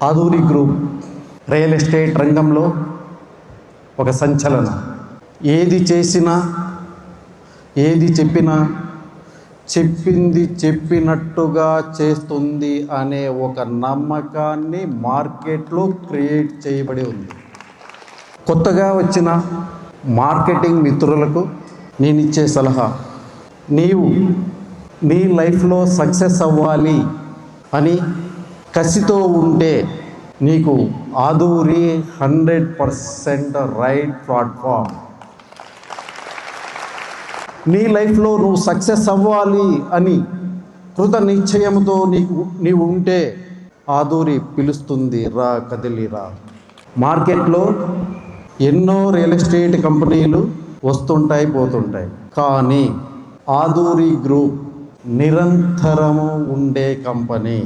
Aduri group real estate రంగంలో ఒక సంచలనం. ఏది చేసినా ఏది చెప్పినా చెప్పింది చెప్పినట్టుగా చేస్తుంది అనే ఒక నమ్మకాన్ని మార్కెట్లో క్రియేట్ చేయబడి ఉంది. కొత్తగా వచ్చిన మార్కెటింగ్ మిత్రులకు నేను ఇచ్చే సలహా, నీవు నీ లైఫ్లో సక్సెస్ అవ్వాలి అని కసితో ఉంటే నీకు ఆదూరి 100% రైట్ ప్లాట్ఫామ్. నీ లైఫ్లో నువ్వు సక్సెస్ అవ్వాలి అని కృత నిశ్చయంతో నీవు ఉంటే ఆదూరి పిలుస్తుంది, రా కదిలిరా. మార్కెట్లో ఎన్నో రియల్ ఎస్టేట్ కంపెనీలు వస్తుంటాయి పోతుంటాయి, కానీ ఆదూరి గ్రూప్ నిరంతరము ఉండే కంపెనీ.